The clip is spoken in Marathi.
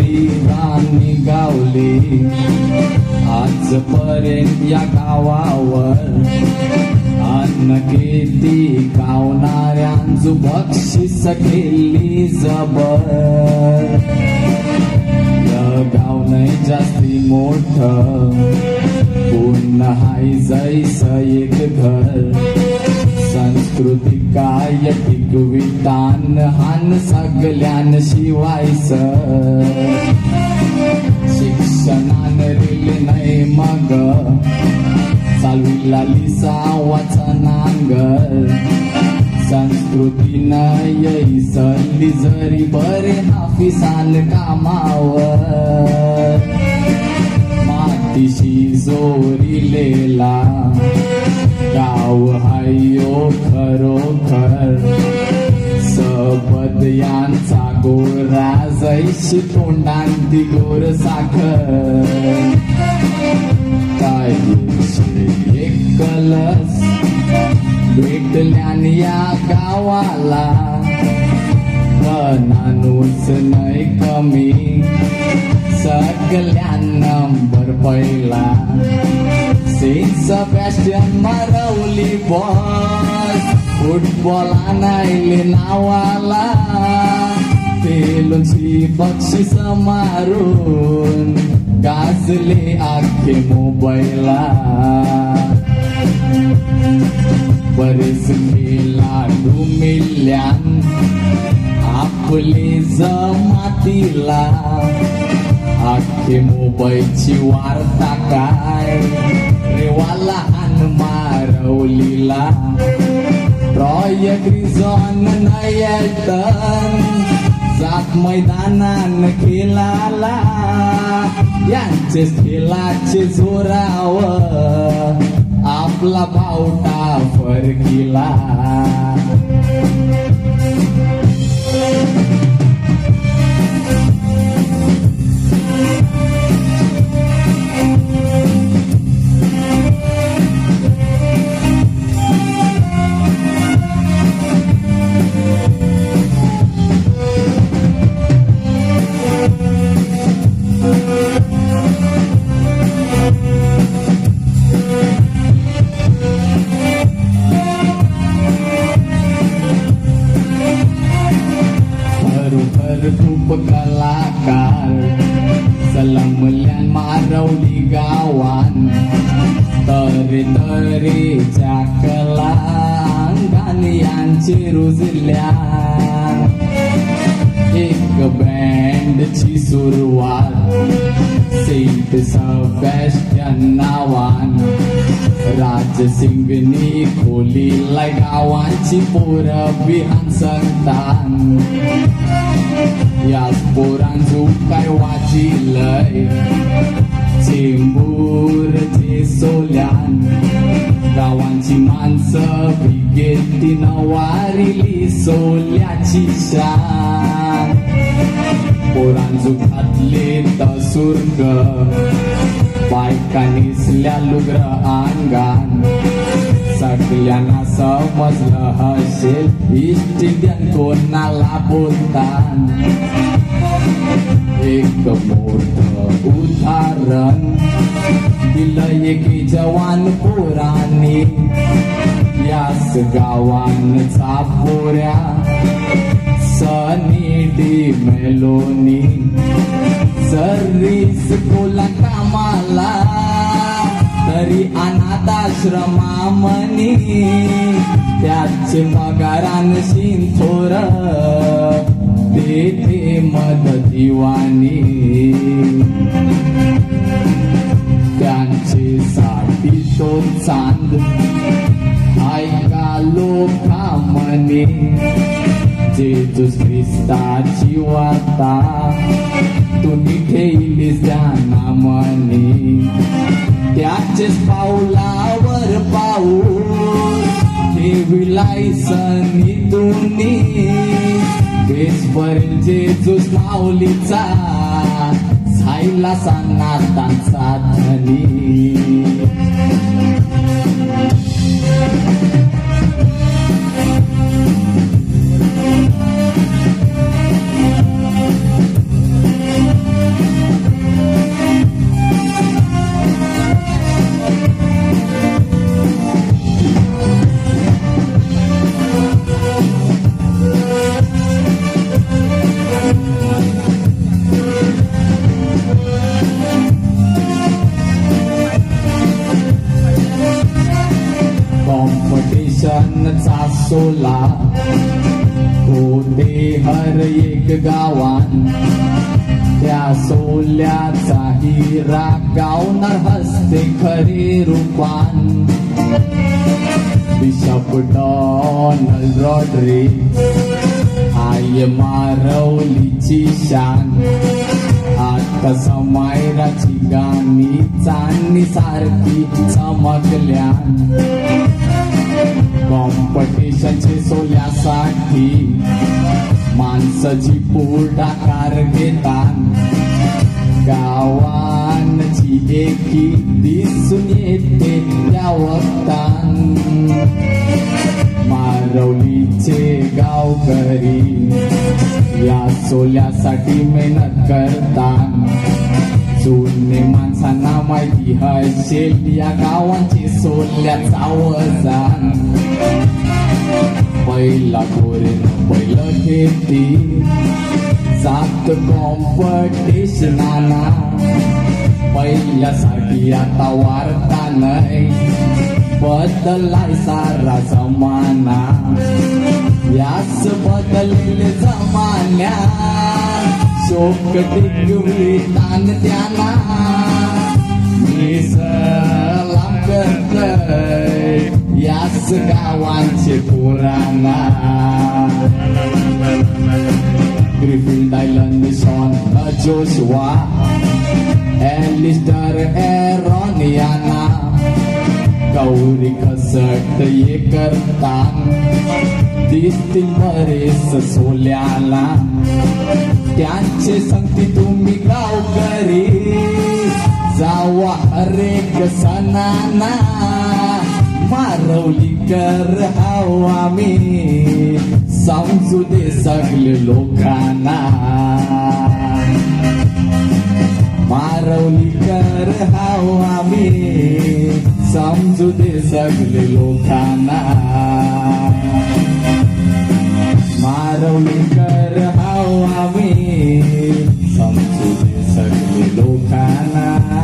चोरी गावली आजपर्यंत या गावावर अन्न किती गावणाऱ्यांचू बक्षीस केली जबर गाव नाही जास्ती मोठं पुन्हा हाय जैस एक घर संस्कृती काय टिकवितान हान सगळ्यान शिवायच शिक्षणान रिले नाही मग चालविला लिसा वाचनांगर संस्कृती नाही सल्ली जरी बरे हाफिसान कामावर मातीशी जोरिलेला गाव हायो खरोखर सबद यांचा गोरा जैशी तोंडांती गोर साखर काय एक कलस भेटल्यान या गावाला नानूच नाही कमी सगळ्या नंबर पहिला सेंट सेबॅस्टियन मारवली बॉस फुटबॉल आणायले नावाला पेलोची बक्षीस मारून गाजले आखे मोबाईला बरेच खेळाडू मिल्यान आपले जमातीला आखे मोबाईलची वार्ता काय रेवाला हान मारवलीला ट्रॉय ग्रिझॉन नयटन जात मैदानान खेळाला यांचे खेळाचे जोरावर आपला बावटा फरकिला खूप कलाकार सलमल्यान मारवली गावान तरेच्या कला अंगान यांचे रुजल्या एक बँडची सुरुवात सेंट सेबॅस्टियन नावान राजसिंगनी खोलीला गावांची पोरं बिहान संतान याच पोरांचू काय वाचिलय चेंबूरचे सोल्यान गावांची माणसं भिगेतीन वारिली सोल्याची शान पोरांचू घातले तसुर्ग बायका नेसल्या लुगर अंगान सगळ्यांना समजलं हसेल ईस्ट इंडियन कोणाला बोलतान एक मोठं उदाहरण दिलं एकी जवान पोरांनी याच गावान चापोऱ्या सनी डी मेलोनी सर्रीस कोला कामाला तरी अनाथाश्रमामनी त्याचे पगारान शिंथोर देते मदतीवानी त्यांचे साठी तो चांद ऐका लोकामने जेजूस ख्रिस्ताची वार्ता तुम्ही ठेवलीस त्यांना मनी त्याचेच पाऊलावर पाऊल ठेविलाय सनी तुम्ही बेसपर्यंत जेजूस माऊलीचा झायला सनातनचा धनी मालवणचा सोला होते हर एक गावान त्या सोल्याचा हिरा गावणार हसते खरे रूपान बिशप डॉनल्ड रॉड्रिग्ज आय मारवलीची शान आता समायराची गाणी चांदणी सारखी चमकल्यान कॉम्पिटिशनचे सोल्यासाठी माणसाची पुढाकार घेतान गावांची एकी दिसून येते त्या वक्तान मारवलीचे गावकरी या सोल्यासाठी मेहनत करतान जुने माणसांना माहिती हसेल या गावांची सोल्याचा वजान पहिला गोरेनं पहिलं खेती जात कॉम्पिटिशनाना पहिल्यासाठी आता वार्ता नाही बदलाय सारा जमाना याच बदलले जमान्या शोक टिकवी तान त्यांना मी सलाम करतय याच गावांचे पुराणा Griffield island Shaun Joshua Alistair Aaron यांना गौरी खसट ये करतान दिसतील बरेच सोल्याला त्यांचे संगती तुम्ही गावकरी जावा हरेक सणाना मारवली कर हवा मी समजू दे सगळे लोकांना मारवली कर हवा मी समजू दे सगळे लोकांना मारवली कर हवा मी समजू दे सगळे लोकांना